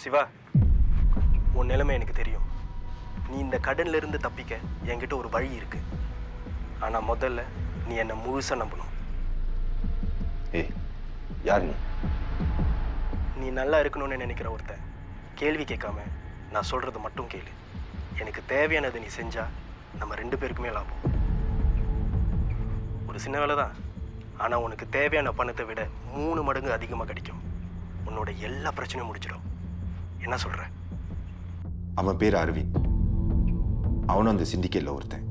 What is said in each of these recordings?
சிவா, உன் நிலைமை எனக்கு தெரியும். நீ இந்த கடன்ல இருந்து தப்பிக்க என்கிட்ட ஒரு வழி இருக்கு. ஆனா முதல்ல நீ என்னை முழுசா நம்பணும். ஏய், யார் நீ? நீ நல்லா இருக்கணும்னு நினைக்கிற ஒருத்தன் கேள்வி கேட்காம நான் சொல்றது மட்டும் கேளு. எனக்கு தேவையானதை நீ செஞ்சா நம்ம 2 பேருக்குமே லாபம். ஒரு சின்ன வேலை தான், ஆனா உனக்கு தேவையான பணத்தை விட 3 மடங்கு அதிகமாக கிடைக்கும். உன்னோட எல்லா பிரச்சனையும் முடிச்சிடும். என்ன சொல்ற? அவன் பேர் அரவிந்த். அவனும் அந்த சிண்டிகேட்ல ஒருத்தன்.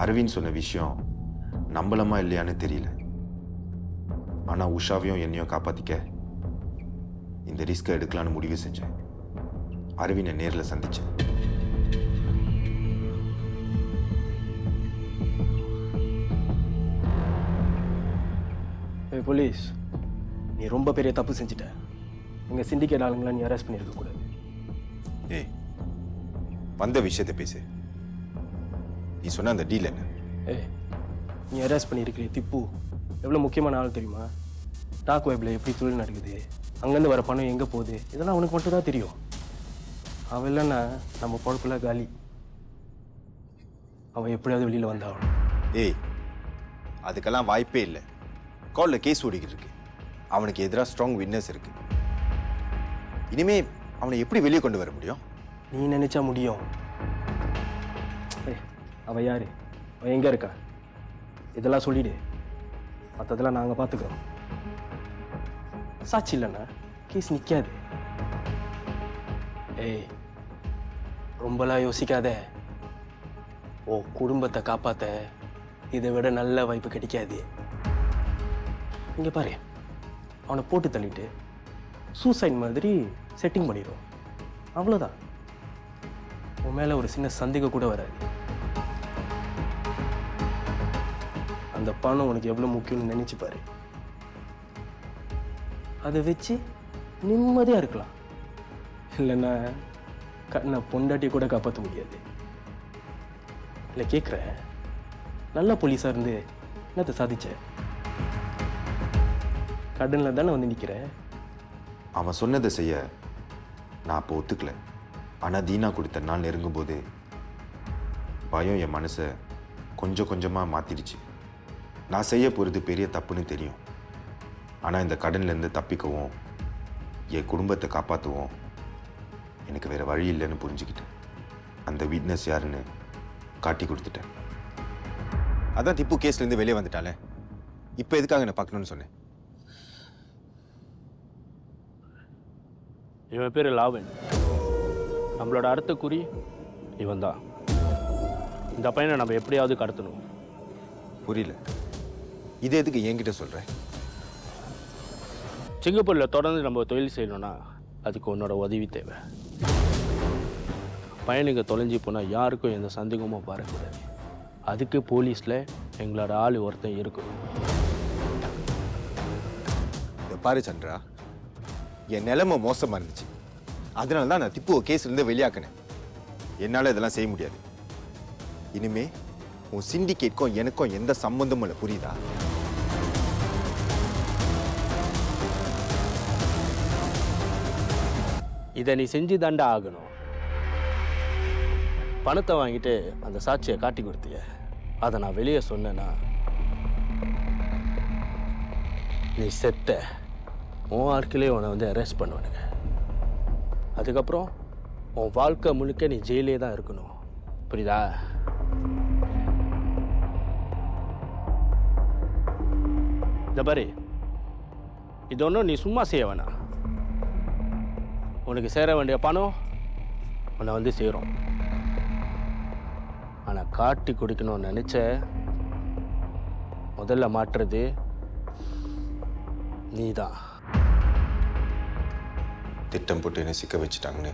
அரவிந்த் சொன்ன விஷயம் நம்பலமா இல்லையான்னு தெரியல. ஆனா உஷாவையும் என்னையும் காப்பாத்திக்க இந்த ரிஸ்கை எடுக்கலான்னு முடிவு செஞ்சேன். அரவிந்தை நேரில் சந்திச்சேன். போலீஸ், நீ ரொம்ப பெரிய தப்பு செஞ்சுட்ட. எங்க சிண்டிகேட் ஆளுங்களை நீ அரெஸ்ட் பண்ணியிருக்க கூடாது. ஏய், வந்த விஷயத்தை பேசு. நீ சொன்ன அந்த டீல் என்ன? ஏய், நீ அரெஸ்ட் பண்ணியிருக்கிற திப்பு எவ்வளோ முக்கியமான ஆள் தெரியுமா? டாக் வெப்பில் எப்படி தொழில் நடக்குது, அங்கேருந்து வர பணம் எங்கே போகுது, இதெல்லாம் அவனுக்கு மட்டும் தான் தெரியும். அவன் இல்லைன்னா நம்ம பொழப்புல காலி. அவன் எப்படியாவது வெளியில் வந்தாகணும். ஏய், அதுக்கெல்லாம் வாய்ப்பே இல்லை. காலில் கேஸ் ஓடிக்கிட்டு இருக்கு. அவனுக்கு எதிராக ஸ்ட்ராங் விட்னஸ் இருக்கு. இனிமே அவனை எப்படி வெளியே கொண்டு வர முடியும்? நீ நினைச்சா முடியும். ஏய், அவன் யாரு, அவன் எங்கே இருக்கா, இதெல்லாம் சொல்லிடு. மற்றதெல்லாம் நாங்கள் பார்த்துக்கிறோம். சாட்சி இல்லைண்ணா கேஸ் நிற்காது. ஏய், ரொம்பலாம் யோசிக்காத. ஓ குடும்பத்தை காப்பாற்ற இதை விட நல்ல வாய்ப்பு கிடைக்காது. இங்கே பாரு, அவனை போட்டு தள்ளிட்டு சூசைட் மாதிரி செட்டிங் பண்ணிடும். அவ்வளோதான். உன் மேலே ஒரு சின்ன சந்தேகம் கூட வராது. அந்த பணம் உனக்கு எவ்வளோ முக்கியம்னு நினைச்சு பாரு. அதை வச்சு நிம்மதியாக இருக்கலாம். இல்லைன்னா கண்ணை பொண்டாட்டியை கூட காப்பாற்ற முடியாது. இல்லை கேட்குறேன், நல்ல போலீஸாக இருந்து என்னத்தை சாதிச்ச? கடனில் தானே வந்து நிற்கிற. அவன் சொன்னதை செய்ய நான் அப்போ ஒத்துக்கல. ஆனால் தீனா கொடுத்த நாள் நெருங்கும் போது பயம் என் மனசை கொஞ்சம் கொஞ்சமாக மாற்றிடுச்சு. நான் செய்ய போகிறது பெரிய தப்புன்னு தெரியும். ஆனால் இந்த கடன்லேருந்து தப்பிக்கவும் என் குடும்பத்தை காப்பாற்றவும் எனக்கு வேறு வழி இல்லைன்னு புரிஞ்சுக்கிட்டேன். அந்த விட்னஸ் யாருன்னு காட்டி கொடுத்துட்டேன். அதான் திப்பு கேஸ்லேருந்து வெளியே வந்துட்டாலே. இப்போ எதுக்காக நான் பார்க்கணுன்னு சொன்னேன்? இவன் பேர் லாவன். நம்மளோட அடுத்த குறி இவன் தான். இந்த பையனை நம்ம எப்படியாவது கடத்தணும். புரியல. இது எதுக்கு என்கிட்ட சொல்கிறேன்? சிங்கப்பூரில் தொடர்ந்து நம்ம தொழில் செய்யணும்னா அதுக்கு உன்னோட உதவி தேவை. பையனுங்க தொலைஞ்சி போனால் யாருக்கும் எந்த சந்தேகமும் வரக்கூடாது. அதுக்கு போலீஸில் எங்களோட ஆள் ஒருத்தன் இருக்கணும். இதை பாரு சந்திரா, என் நிலைமை மோசமாக இருந்துச்சு. அதனால தான் நான் திப்புவை கேஸ்லேருந்து வெளியாக்கினேன். என்னால் இதெல்லாம் செய்ய முடியாது. இனிமே உன் சிண்டிகேட்க்கும் எனக்கும் எந்த சம்பந்தமும் இல்லை, புரியுதா? இதை நீ செஞ்சு தாண்டா ஆகணும். பணத்தை வாங்கிட்டு அந்த சாட்சியை காட்டி கொடுத்திய, அதை நான் வெளியே சொன்னேன்னா நீ செத்த. உன் வாழ்க்கையிலே உன்னை வந்து அரெஸ்ட் பண்ணுவானுங்க. அதுக்கப்புறம் உன் வாழ்க்கை முழுக்க நீ ஜெயிலே தான் இருக்கணும். புரியுதா? இந்த பாரு, இது ஒன்றும் நீ சும்மா செய்ய வேணாம். உனக்கு சேர வேண்டிய பணம் உன்னை வந்து சேரும். ஆனால் காட்டி கொடுக்கணும்னு நினச்ச முதல்ல மாட்டுறது நீ தான். திட்டம் போட்டு என்னை சிக்க வச்சுட்டாங்கன்னு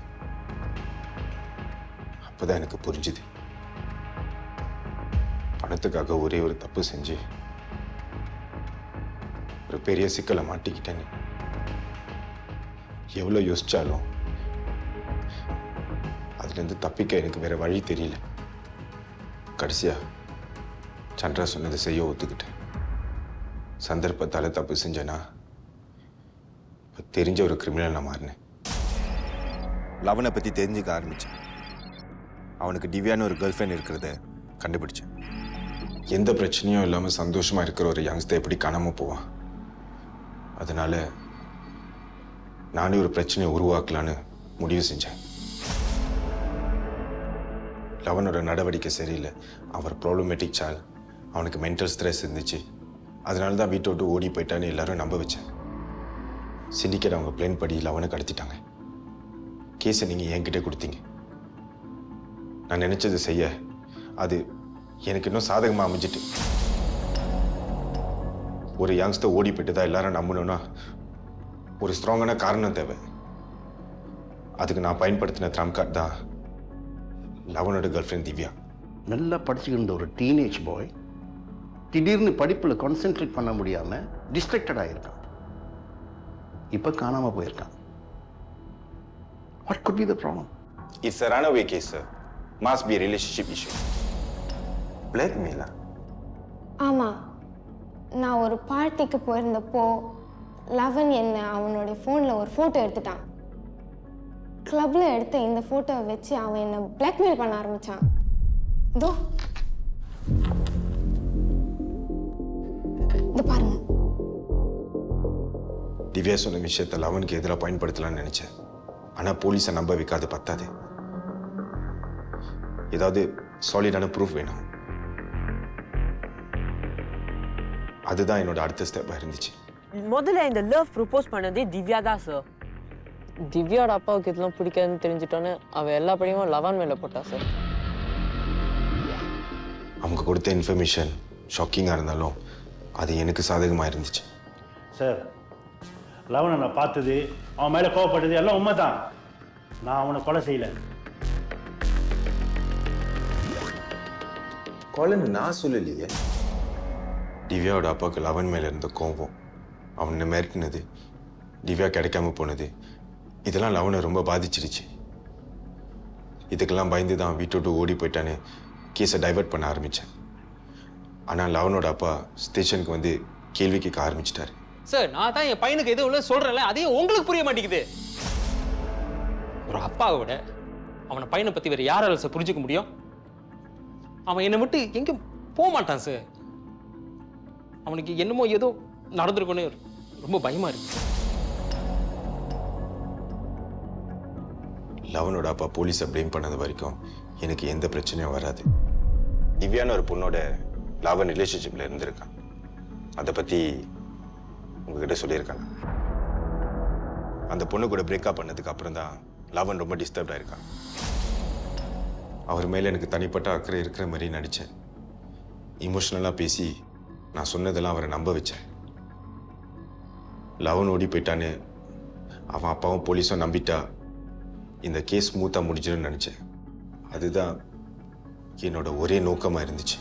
அப்போதான் எனக்கு புரிஞ்சுது. பணத்துக்காக ஒரே ஒரு தப்பு செஞ்சு ஒரு பெரிய சிக்கலை மாட்டிக்கிட்டேன்னு. எவ்வளோ யோசிச்சாலும் அதுலேருந்து தப்பிக்க எனக்கு வேற வழி தெரியல. கடைசியா சந்திரா சொன்னதை செய்ய ஒத்துக்கிட்டேன். சந்தர்ப்பத்தால் தப்பு செஞ்சேன்னா இப்போ தெரிஞ்ச ஒரு கிரிமினல் நான் மாறினேன். லவனை பற்றி தெரிஞ்சுக்க ஆரம்பித்தேன். அவனுக்கு திவ்யான்னு ஒரு கேர்ள் ஃப்ரெண்ட் இருக்கிறத கண்டுபிடிச்சேன். எந்த பிரச்சனையும் இல்லாமல் சந்தோஷமாக இருக்கிற ஒரு யங்ஸ்டர் எப்படி காணாமல் போவான்? அதனால நானே ஒரு பிரச்சனையை உருவாக்கலான்னு முடிவு செஞ்சேன். லவனோட நடவடிக்கை சரியில்லை. அவர் ப்ராப்ளமேட்டிக் சால். அவனுக்கு மென்டல் ஸ்ட்ரெஸ் இருந்துச்சு. அதனால தான் வீட்டை விட்டு ஓடி போயிட்டான்னு எல்லாரும் நம்ப வச்சேன். சிண்டிகேட் அவங்க பிளான் படி லவனை கடத்திட்டாங்க. கேஸை நீங்கள் என்கிட்ட கொடுத்தீங்க. நான் நினச்சது செய்ய அது எனக்கு இன்னும் சாதகமாக அமைஞ்சிட்டு. ஒரு யங்ஸ்டர் ஓடி போயிட்டு தான் எல்லாரும் நம்பணும்னா ஒரு ஸ்ட்ராங்கான காரணம் தேவை. அதுக்கு நான் பயன்படுத்தின ட்ரம் கார்டு தான் லவனோட கேர்ள் ஃப்ரெண்ட் திவ்யா. நல்லா படிச்சுக்கின்ற ஒரு டீனேஜ் பாய் திடீர்னு படிப்பில் கான்சென்ட்ரேட் பண்ண முடியாமல் டிஸ்ட்ராக்டடாக இருக்கான். இப்போ காணாமல் போயிருக்கான். What could be the problem? It's a runaway case, sir. Must be a relationship issue. Blackmail? ஆமாம், நான் ஒரு பார்ட்டிக்கு போயிருந்தப்போ லவன் என்ன அவனுடைய ஃபோனில் ஒரு ஃபோட்டோ எடுத்துட்டான். கிளப்பில் எடுத்த இந்த ஃபோட்டோவை வச்சு அவன் என்னை பிளாக்மெயில் பண்ண ஆரம்பித்தான். இதோ இது பாருங்க. திவ்யா சொன்ன விஷயத்தை லவனுக்கு எதிராக பயன்படுத்தலாம்னு நினைச்சேன். ஆனால் போலீஸை நம்ப வைக்காது பத்தாது. ஏதாவது சாலிடான ப்ரூஃப் வேணும். அதுதான் என்னோட அடுத்த ஸ்டெப்பாக இருந்துச்சு. முதல்ல இந்த லவ் ப்ரப்போஸ் பண்ணதே திவ்யா தான் சார். திவ்யாவோட அப்பாவுக்கு இதெல்லாம் பிடிக்காதுன்னு தெரிஞ்சிட்டோன்னு அவள் எல்லா படியும் லவன் மேலே போட்டா சார். அவங்க கொடுத்த இன்ஃபர்மேஷன் ஷாக்கிங்காக இருந்தாலும் அது எனக்கு சாதகமாக இருந்துச்சு. சார், லவனை நான் பார்த்தது, அவன் மேலே கோவப்பட்டது எல்லாம் உண்மை தான். நான் அவனை கொலை செய்யலை. கொலைன்னு நான் சொல்லலையே. திவ்யாவோட அப்பாவுக்கு லவன் மேலே இருந்த கோபம், அவனை மிரட்டினது, திவ்யா கிடைக்காம போனது, இதெல்லாம் லவனை ரொம்ப பாதிச்சிருச்சு. இதுக்கெல்லாம் பயந்து தான் வீட்டை விட்டு ஓடி போயிட்டான்னு கேஸை டைவர்ட் பண்ண ஆரம்பித்தேன். ஆனால் லவனோட அப்பா ஸ்டேஷனுக்கு வந்து கேள்வி கேட்க ஆரம்பிச்சிட்டாரு. சார், நான் தான் என் பையனுக்கு எதுவும் இல்லை சொல்கிறேன்ல, அதையும் உங்களுக்கு புரிய மாட்டேங்குது. ஒரு அப்பாவை விட அவனை பையனை பற்றி வேறு யாரால சார் புரிஞ்சுக்க முடியும்? அவன் என்னை விட்டு எங்கே போக மாட்டான் சார். அவனுக்கு என்னமோ ஏதோ நடந்திருக்குன்னு ரொம்ப பயமா இருக்கு. லவனோட அப்பா போலீஸை ப்ளேம் பண்ணது வரைக்கும் எனக்கு எந்த பிரச்சனையும் வராது. திவ்யான ஒரு பொண்ணோட லவன் ரிலேஷன்ஷிப்பில் இருந்திருக்கான். அதை பற்றி உங்ககிட்ட சொல்லியிருக்காங்க. அந்த பொண்ணு கூட பிரேக்கப் பண்ணதுக்கு அப்புறம் தான் லவன் ரொம்ப டிஸ்டர்ப்டாக இருக்கான். அவர் மேலே எனக்கு தனிப்பட்ட அக்கறை இருக்கிற மாதிரி நடித்தேன். இமோஷ்னலாக பேசி நான் சொன்னதெல்லாம் அவரை நம்ப வச்சேன். லவன் ஓடி போயிட்டான்னு அவன் அப்பாவும் போலீஸும் நம்பிட்டா இந்த கேஸ் ஸ்மூத்தாக முடிஞ்சிடும்னு நினச்சேன். அதுதான் என்னோட ஒரே நோக்கமாக இருந்துச்சு.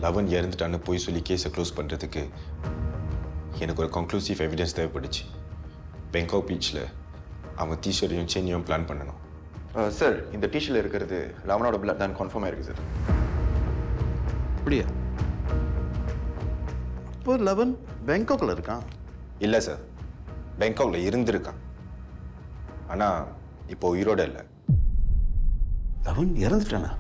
லவன் இறந்துட்டான்னு போய் சொல்லி கேஸை க்ளோஸ் பண்ணுறதுக்கு எனக்கு ஒரு கன்க்ளூசிவ் எவிடன்ஸ் தேவைப்பட்டுச்சு. பேங்காக் பீச்சில் அவன் டிஷர்ட்டையும் செயினையும் பிளான் பண்ணணும். சார், இந்த டிஷர்ட்டில் இருக்கிறது லவனோட பிளட் தான் கன்ஃபார்ம் ஆயிருக்கு சார். அப்படியா? இப்போ லவன் பேங்காக்ல இருக்கான்? இல்லை சார், பேங்காக்ல இருந்திருக்கான். ஆனால் இப்போ உயிரோட இல்லை. லவன் இறந்துட்டானா?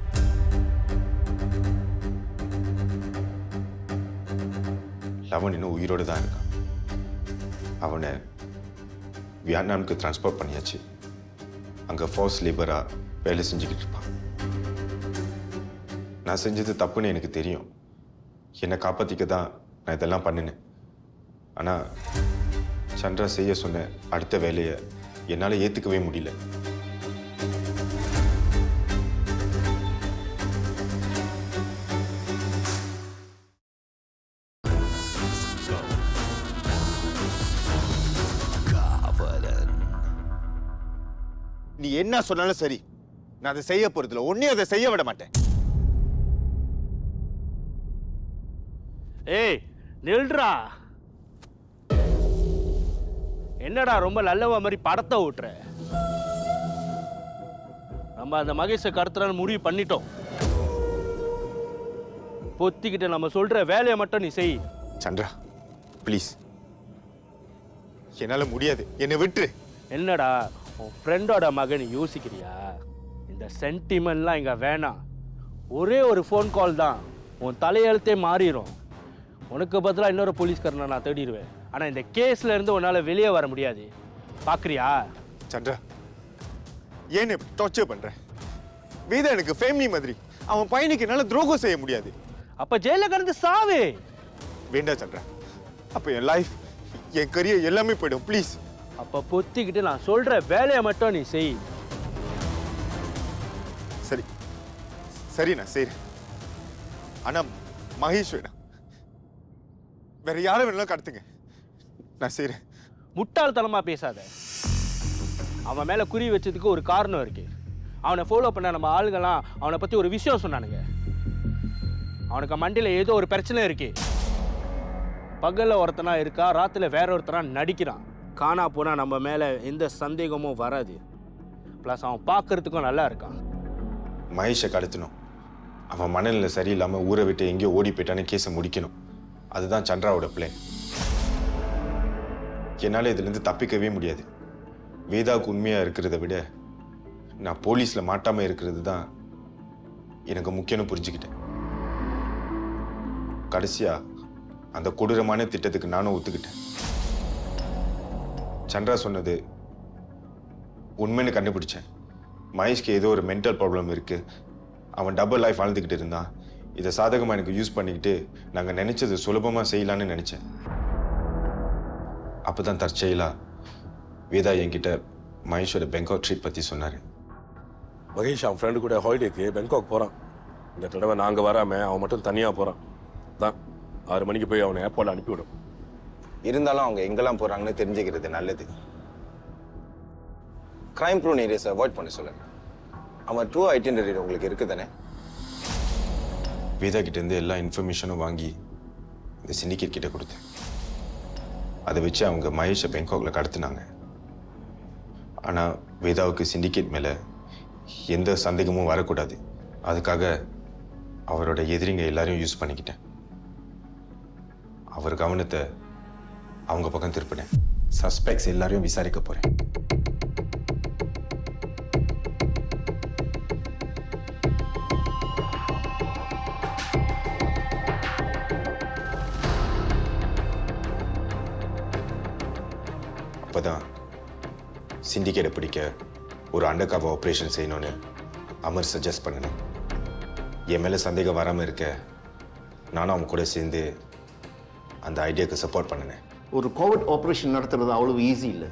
லவன் இன்னும் உயிரோடு தான் இருக்கான். அவனை வியட்நாமுக்கு டிரான்ஸ்போர்ட் பண்ணியாச்சு. அங்கே ஃபோர்ஸ் லேபராக வேலை செஞ்சுக்கிட்டு இருப்பான். நான் செஞ்சது தப்புன்னு எனக்கு தெரியும். என்னை காப்பாற்றிக்க தான் நான் இதெல்லாம் பண்ணினேன். ஆனால் சந்திரா செய்ய சொன்ன அடுத்த வேலையை என்னால் ஏற்றுக்கவே முடியல. நீ என்ன சொன்னாலும் சரி, நான் அதை செய்ய போறதில்ல. ஒன்னையும் அதை செய்ய விட மாட்டேன். ஏய் நில்றா. என்னடா ரொம்ப நல்லவ மாதிரி படத்தை ஓட்டுற? நம்ம அந்த மகேஷை கடத்துறான்னு முடிவு பண்ணிட்டோம். பொத்திக்கிட்ட நம்ம சொல்ற வேலையை மட்டும் நீ செய். சந்திரா ப்ளீஸ், என்னால் முடியாது, என்னை விட்டுரு. என்னடா உன் ஃப்ரெண்டோட மகன் யோசிக்கிறியா? இந்த சென்டிமெண்ட்லாம் இங்கே வேணாம். ஒரே ஒரு ஃபோன் கால் தான் உன் தலையெழுத்தே மாறிடும். உனக்கு பதிலாக இன்னொரு போலீஸ்காரனை நான் தேடிடுவேன். ஆனால் இந்த கேஸில் இருந்து உன்னால் வெளியே வர முடியாது. பார்க்குறியா? சந்திரா, ஏன் இப்படி டார்ச்சர் பண்றேன்? வேதா எனக்கு ஃபேமிலி மாதிரி. அவன் பையனுக்கு என்னால துரோகம் செய்ய முடியாது. அப்போ ஜெயிலில் கடந்து சாவே. வேண்டாம் சந்திரா, அப்போ என் லைஃப், என் கரியர் எல்லாமே போயிடும். ப்ளீஸ். அப்போ பொத்திக்கிட்டு நான் சொல்கிற வேலையை மட்டும் நீ செய். சரி சரி, நான் செய்றேன். ஆனா மகேஷ் வேணாம். வேற யாரும் வேணாலும் கடத்துங்க, நான் செய்றேன். முட்டாள்தனமாக பேசாத. அவன் மேலே குறி வச்சதுக்கு ஒரு காரணம் இருக்கு. அவனை ஃபாலோ பண்ண நம்ம ஆளுங்கெல்லாம் அவனை பற்றி ஒரு விஷயம் சொன்னானுங்க. அவனுக்கு மண்டியில் ஏதோ ஒரு பிரச்சனை இருக்கு. பகலில் ஒருத்தனா இருக்கா, ராத்திரில வேற ஒருத்தனா நடிக்கிறான். காணா போனால் நம்ம மேலே எந்த சந்தேகமும் வராது. ப்ளஸ் அவன் பார்க்கறதுக்கும் நல்லா இருக்கான். மகேஷை கடத்தணும். அவன் மனநிலை சரியில்லாமல் ஊரை விட்டு எங்கேயோ ஓடி போயிட்டான்னு கேஸை முடிக்கணும். அதுதான் சந்திராவோட பிளான். என்னால் இதுலேருந்து தப்பிக்கவே முடியாது. வேதாவுக்கு உண்மையாக இருக்கிறத விட நான் போலீஸில் மாட்டாமல் இருக்கிறது தான் எனக்கு முக்கியம்னு புரிஞ்சுக்கிட்டேன். கடைசியாக அந்த கொடூரமான திட்டத்துக்கு நானும் ஒத்துக்கிட்டேன். சந்திரா சொன்னது உண்மைன்னு கண்டுபிடிச்சேன். மகேஷ்க்கு ஏதோ ஒரு மென்டல் ப்ராப்ளம் இருக்குது. அவன் டபுள் லைஃப் வாழ்ந்துக்கிட்டு இருந்தான். இதை சாதகமாக எனக்கு யூஸ் பண்ணிக்கிட்டு நாங்கள் நினச்சது சுலபமாக செய்யலான்னு நினச்சேன். அப்போ தான் தற்செயலாக வேதா என்கிட்ட மகேஷோட பெங்காக் ட்ரிப் பற்றி சொன்னார். மகேஷ் அவன் ஃப்ரெண்டு கூட ஹாலிடேக்கு பெங்காக் போகிறான். இந்த தடவை நாங்கள் வராமல் அவன் மட்டும் தனியாக போகிறான். தான் 6 மணிக்கு போய் அவனை ஏர்போர்ட்டில் அனுப்பிவிடும். இருந்தாலும் அவங்க எங்கெல்லாம் போகிறாங்கன்னு தெரிஞ்சுக்கிறது நல்லது. கிரைம் ப்ரோன் ஏரியாஸை அவாய்ட் பண்ண சொல்லுங்கள். அவன் ட்ரூ ஐடென்டிட்டி உங்களுக்கு இருக்குது தானே? வேதா கிட்டேருந்து எல்லா இன்ஃபர்மேஷனும் வாங்கி இந்த சிண்டிகேட் கிட்ட கொடுத்தேன். அதை வச்சு அவங்க மகேஷை பெங்காக்ல கடத்தினாங்க. ஆனால் வேதாவுக்கு சிண்டிகேட் மேலே எந்த சந்தேகமும் வரக்கூடாது. அதுக்காக அவரோட எதிரிங்க எல்லாரையும் யூஸ் பண்ணிக்கிட்டேன். அவர் கவனத்தை அவங்க பக்கம் திருப்பினேன். சஸ்பெக்ட்ஸ் எல்லாரையும் விசாரிக்க போகிறேன். அப்போதான் சிண்டிகேட்டை பிடிக்க ஒரு அண்டர்கவர் ஆப்ரேஷன் செய்யணும்னு அமர் சஜஸ்ட் பண்ணினேன். என் மேலே சந்தேகம் வராமல் இருக்க நானும் அவன் கூட சேர்ந்து அந்த ஐடியாவுக்கு சப்போர்ட் பண்ணினேன். ஒரு கோவிட் ஆப்ரேஷன் நடத்துறது அவ்வளவு ஈஸி இல்லை.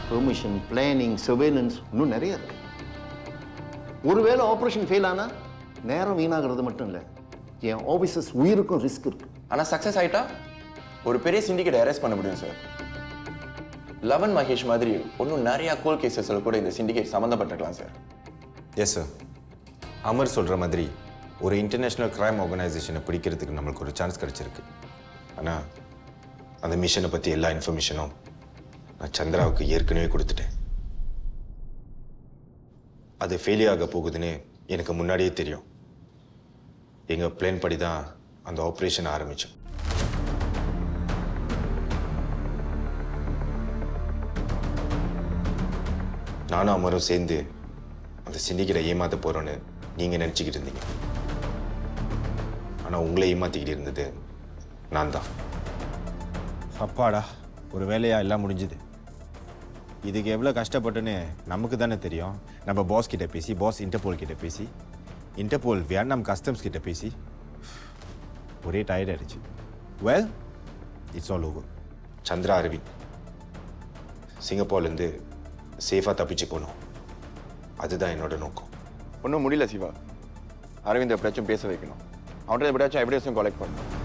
பெர்மிஷன், பிளானிங், சர்வேலன்ஸ் இன்னும் நிறைய இருக்கு. ஒருவேளை ஆப்ரேஷன் ஃபெயில் ஆனால் நேரம் வீணாகிறது மட்டும் இல்லை, என் ஆஃபீஸர்ஸ் உயிருக்கும் ரிஸ்க் இருக்கு. ஆனால் சக்ஸஸ் ஆகிட்டா ஒரு பெரிய சிண்டிகேட் அரெஸ்ட் பண்ண முடியும் சார். லவன் மகேஷ் மாதிரி இன்னும் நிறையா கோல் கேசஸில் கூட இந்த சிண்டிகேட் சம்மந்தப்பட்டிருக்கலாம் சார். Yes sir. அமர் சொல்கிற மாதிரி ஒரு இன்டர்நேஷ்னல் கிரைம் ஆர்கனைசேஷனை பிடிக்கிறதுக்கு நம்மளுக்கு ஒரு சான்ஸ் கிடச்சிருக்கு. ஆனால் அந்த மிஷனை பற்றி எல்லா இன்ஃபர்மேஷனும் நான் சந்திராவுக்கு ஏற்கனவே கொடுத்துட்டேன். அது ஃபெயிலியர் ஆக போகுதுன்னு எனக்கு முன்னாடியே தெரியும். எங்கள் பிளான் படி தான் அந்த ஆப்ரேஷன் ஆரம்பித்தோம். நானும் அமரும் சேர்ந்து அந்த சிண்டிகேட்டை ஏமாற்ற போகிறோன்னு நீங்கள் நினச்சிக்கிட்டு இருந்தீங்க. ஆனால் உங்களை ஏமாற்றிக்கிட்டு இருந்தது நான் தான். அப்பாடா, ஒரு வேலையாக எல்லாம் முடிஞ்சுது. இதுக்கு எவ்வளோ கஷ்டப்பட்டுன்னு நமக்கு தானே தெரியும். நம்ம பாஸ் கிட்ட பேசி, பாஸ் இன்டர்போல் கிட்ட பேசி, இன்டர்போல் வியட்நாம் கஸ்டம்ஸ் கிட்ட பேசி ஒரே டயர்ட் ஆயிடுச்சு. Well, it's all over. Chandra Aravind சிங்கப்பூர்லேருந்து சேஃபாக தப்பிச்சு போகணும். அதுதான் என்னோட நோக்கம். ஒன்றும் முடியல சிவா. அரவிந்த் எப்படியாச்சும் பேச வைக்கணும். அவன்கிட்ட எப்படியாச்சும் எவிடன்ஸும் கலெக்ட் பண்ணணும்.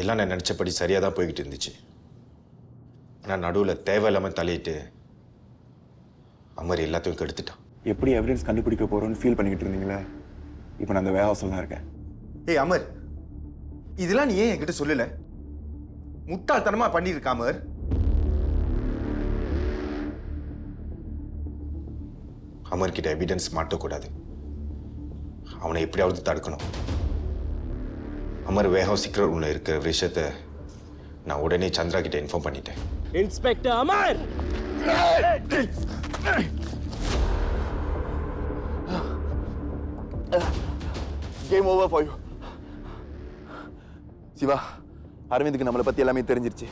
எல்லாம் நான் நினச்சபடி சரியாக தான் போய்கிட்டு இருந்துச்சு. ஆனால் நடுவில் தேவையில்லாமல் தலையிட்டு அமர் எல்லாத்தையும் கெடுத்துட்டான். எப்படி எவிடன்ஸ் கண்டுபிடிக்க போகிறோன்னு ஃபீல் பண்ணிக்கிட்டு இருந்தீங்களே, இப்போ நான் அந்த வேஹவுஸில் தான் இருக்கேன். ஏய் அமர், இதெல்லாம் நீ ஏன் என்கிட்ட சொல்லலை? முட்டாள்தனமாக பண்ணியிருக்க அமர். அமர்கிட்ட எவிடன்ஸ் மாட்டக்கூடாது. அவனை எப்படியாவது தடுக்கணும். அமர் வேஹவுஸ் சீக்ரெட் ரூமில் இருக்கிற விஷயத்தை நான் உடனே சந்திரா கிட்ட இன்ஃபார்ம் பண்ணிட்டேன். Inspector Amar! Game over for you. Shiva, அரவிந்துக்கு நம்மளை பற்றி எல்லாமே தெரிஞ்சிருச்சு.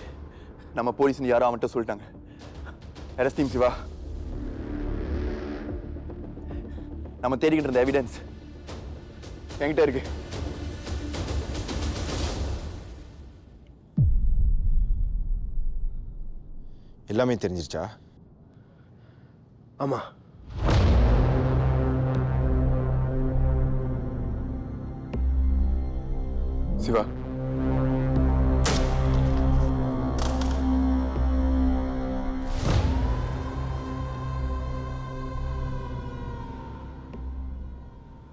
நம்ம போலீஸ்னு யாரோ அவன்கிட்ட சொல்லிட்டாங்க. Arrest him Shiva. நம்ம தேடிக்கிட்டு இருந்த எவிடன்ஸ் என்கிட்ட இருக்கு. எல்லாமே தெரிஞ்சிருச்சா? ஆமா. சிவா,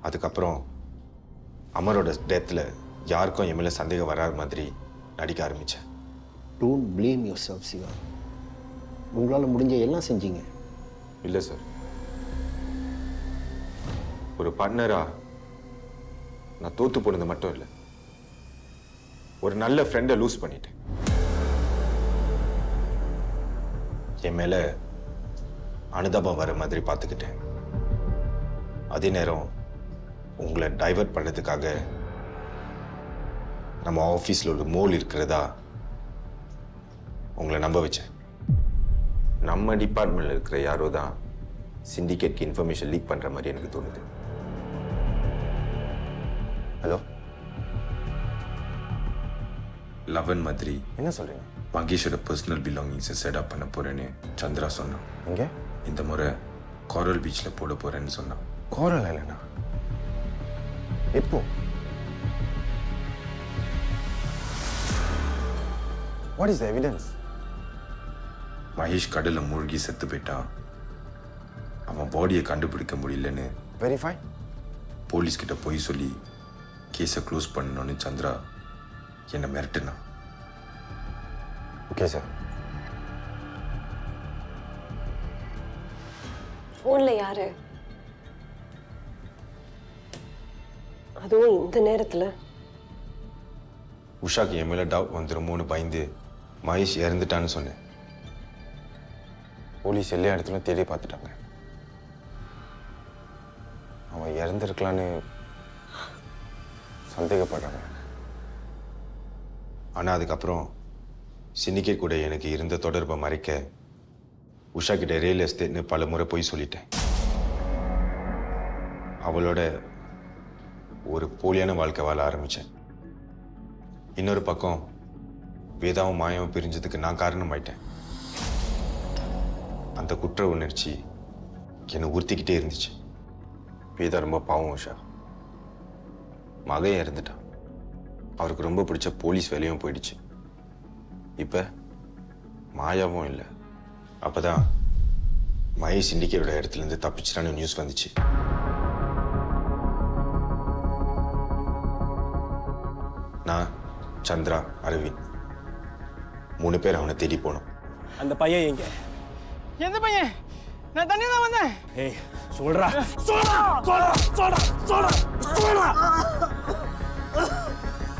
அதுக்கப்புறம் அமரோட டெத்தில் யாருக்கும் என் மேலே சந்தேகம் வராத மாதிரி நடிக்க ஆரம்பித்தேன். Don't blame yourself Siva. உங்களால் முடிஞ்ச எல்லாம் செஞ்சீங்க. இல்லை சார், ஒரு பார்ட்னரா நான் தோத்து போனது மட்டும் இல்லை, ஒரு நல்ல ஃப்ரெண்டை லூஸ் பண்ணிட்டேன். என் மேலே அனுதாபம் வர மாதிரி பார்த்துக்கிட்டேன். அதே நேரம் உங்களை டைவர்ட் பண்ணதுக்காக நம்ம ஆஃபீஸில் ஒரு மோல் இருக்கிறதா உங்களை நம்ப வச்சேன். நம்ம டிபார்ட்மெண்ட்டில் இருக்கிற யாரோ தான் சிண்டிகேட்க்கு இன்ஃபர்மேஷன் லீக் பண்ணுற மாதிரி எனக்கு தோணுது. ஹலோ, லவன் மாதிரி என்ன சொல்கிறீங்க? மகேஷோட பர்சனல் பிலாங்கிங்ஸை செட்டப் பண்ண போகிறேன்னு சந்திரா சொன்னான். எங்கே? இந்த முறை கோரல் பீச்சில் போட போகிறேன்னு சொன்னான். கோரல் இல்லைண்ணா, எப்போ? What is the evidence? Mahesh கடலில் மூழ்கி செத்து போயிட்டான். அவன் பாடியை கண்டுபிடிக்க முடியலன்னு வெரிஃபை போலீஸ் கிட்ட போய் சொல்லி கேஸை க்ளோஸ் பண்ணணும்னு சந்திரா என்னை மிரட்டுனான். Okay sir. ஃபோன்ல யாரு? அதுவும் இந்த நேரத்துல? உஷாக்கு என் மேலே டவுட் வந்துருமோன்னு பயந்து மகேஷ் இறந்துட்டான்னு சொன்னேன். போலீஸ் எல்லா இடத்துலையும் தேடி பார்த்துட்டாங்க. அவன் இறந்துருக்கலான்னு சந்தேகப்படுறாங்க. ஆனால் அதுக்கப்புறம் சிண்டிகேட் கூட எனக்கு இருந்த தொடர்பை மறைக்க உஷா கிட்ட ரியல் எஸ்டேட்னு பல முறை போய் சொல்லிட்டேன். அவளோட ஒரு போலியான வாழ்க்கை வாழ ஆரம்பித்தேன். இன்னொரு பக்கம் வேதாவும் மாயாவும் பிரிஞ்சதுக்கு நான் காரணமாயிட்டேன். அந்த குற்ற உணர்ச்சி என்னை உறுத்திக்கிட்டே இருந்துச்சு. வேதா ரொம்ப பாவம் உஷா. மகன் இறந்துட்டான். அவருக்கு ரொம்ப பிடிச்ச போலீஸ் வேலையும் போயிடுச்சு. இப்போ மாயாவும் இல்லை. அப்போதான் மகேஷ் சிண்டிகேட்டோட இடத்துலேருந்து தப்பிச்சிட்டான்னு நியூஸ் வந்துச்சு. நான், சந்திரா, அரவிந்த் 3 பேர் அவனை தேடி போனோம். அந்த பையன் எங்க? எந்த பையன்? நான் தனியா தான் வந்தேன். ஏய், சொல்றா.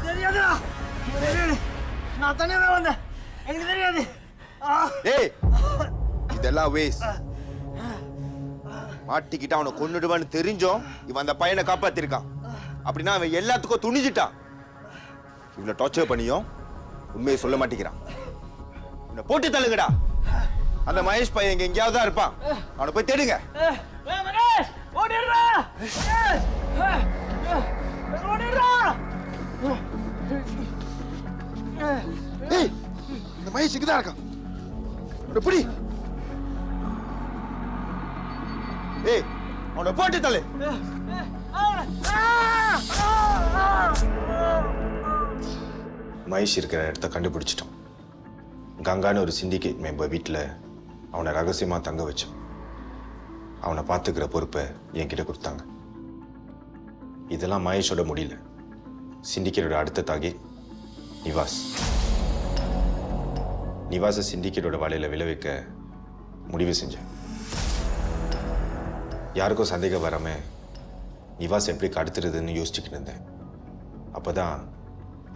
தெரியாதா? நான் தனியா தான் வந்தேன். எனக்கு தெரியாது. ஏய், இதெல்லாம் வேஸ்ட். மாட்டிக்கிட்டு அவனை கொன்னுடுவான்னு தெரிஞ்சோம் இவன் அந்த பையனை காப்பாத்திருக்கான். அப்படின்னா அவன் எல்லாத்துக்கும் துணிஞ்சிட்டான். இவ்வளோ டார்ச்சர் பண்ணியும் உண்மையை சொல்ல மாட்டேங்கிறான். உன்னை போட்டு தள்ளுங்கடா. அந்த மகேஷ் பையன் இங்க எங்கேயாவது தான் இருப்பான். அவனை போய் தேடுங்க. ஏய், இந்த மகேஷ் இங்க தான் இருக்கான். எப்படி? ஏய், அவனை போட்டு தள்ளு. மகேஷ் இருக்கிற இடத்த கண்டுபிடிச்சிட்டோம். கங்கான்னு ஒரு சிண்டிகேட் மெம்பர் வீட்டில் அவனை ரகசியமாக தங்க வச்சோம். அவனை பார்த்துக்கிற பொறுப்பை என்கிட்ட கொடுத்தாங்க. இதெல்லாம் மகேஷோட முடியல. சிண்டிகேட்டோட அடுத்த டார்கெட் நிவாஸ். நிவாஸை சிண்டிகேட்டோட வலையில் விளைவிக்க முடிவு செஞ்சேன். யாருக்கும் சந்தேகம் வராமல் நிவாஸ் எப்படி கடத்துறதுன்னு யோசிச்சுக்கிட்டு இருந்தேன். அப்போ தான்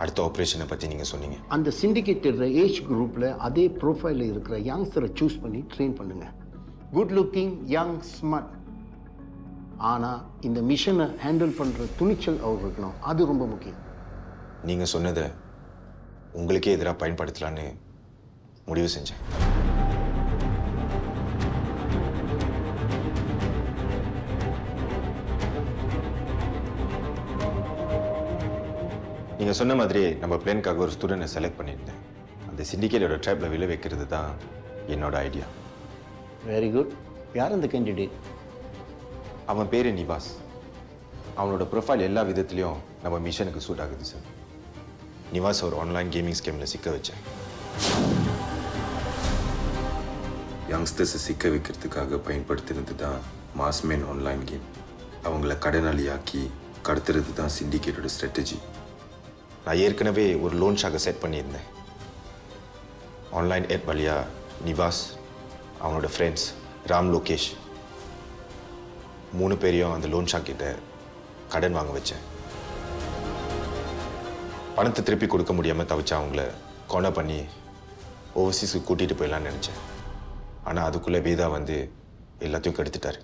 அடுத்த ஆப்ரேஷனை பற்றி நீங்கள் சொன்னீங்க. அந்த சிண்டிகேட்டட் ஏஜ் குரூப்பில் அதே ப்ரொஃபைலில் இருக்கிற யங்ஸ்டரை சூஸ் பண்ணி ட்ரெயின் பண்ணுங்க. Good looking, young, smart. ஆனால் இந்த மிஷனை ஹேண்டில் பண்ணுற துணிச்சல் அவர் இருக்கணும். அது ரொம்ப முக்கியம். நீங்கள் சொன்னதை உங்களுக்கே எதிராக பயன்படுத்தலான்னு முடிவு செஞ்சேன். நீங்கள் சொன்ன மாதிரியே நம்ம பிளானுக்காக ஒரு ஸ்டூடெண்ட்டை செலக்ட் பண்ணியிருந்தேன். அந்த சிண்டிகேட்டோட ட்ராப்பில் விழ வைக்கிறது தான் என்னோட ஐடியா. Very good. யார் அந்த கேண்டிடேட்? அவன் பேர் நிவாஸ். அவனோட ப்ரொஃபைல் எல்லா விதத்துலேயும் நம்ம மிஷனுக்கு சூட் ஆகுது சார். நிவாஸ் ஒரு ஆன்லைன் கேமிங் ஸ்கேமில் சிக்க வச்சேன். யங்ஸ்டர்ஸை சிக்க வைக்கிறதுக்காக பயன்படுத்தினது தான் மாஸ்மேன் ஆன்லைன் கேம். அவங்கள கடனாளியாக்கி கடத்துறது தான் சிண்டிகேட்டோட ஸ்ட்ராட்டஜி. நான் ஏற்கனவே ஒரு லோன் ஷாக்கை செட் பண்ணியிருந்தேன். ஆன்லைன் ஆப் வழியாக நிவாஸ், அவனோட ஃப்ரெண்ட்ஸ் ராம், லோகேஷ் 3 பேரையும் அந்த லோன் ஷாக் கிட்ட கடன் வாங்க வச்சேன். பணத்தை திருப்பி கொடுக்க முடியாமல் தவிச்சா அவங்கள கொலை பண்ணி ஓவர்சீஸுக்கு கூட்டிகிட்டு போயிடலான்னு நினச்சேன். ஆனால் அதுக்குள்ளே வேதா வந்து எல்லாத்தையும் கெடுத்துட்டார்.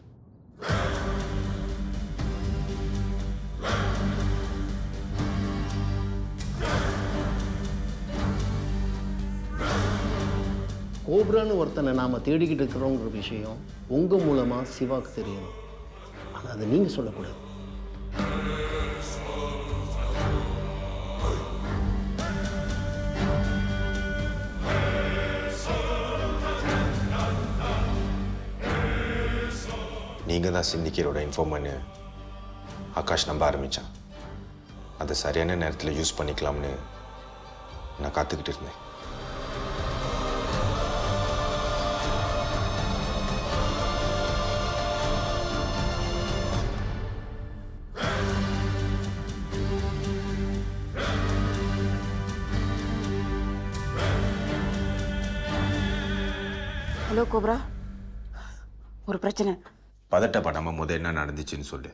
கோப்ரான்னு ஒருத்தனை நாம் தேடிக்கிட்டு இருக்கிறோங்கிற விஷயம் உங்கள் மூலமாக சிவாக்கு தெரியணும். ஆனால் அதை நீங்கள் சொல்லக்கூடாது. நீங்கள் தான் சிண்டிகேட்டோட இன்ஃபார்மர்னு ஆகாஷ் நம்ப ஆரம்பித்தான். அதை சரியான நேரத்தில் யூஸ் பண்ணிக்கலாம்னு நான் காத்துக்கிட்டு இருந்தேன். ஹலோ கோப்ரா, ஒரு பிரச்சனை. பதட்டப்படாமல் என்ன நடந்துச்சுன்னு சொல்லு.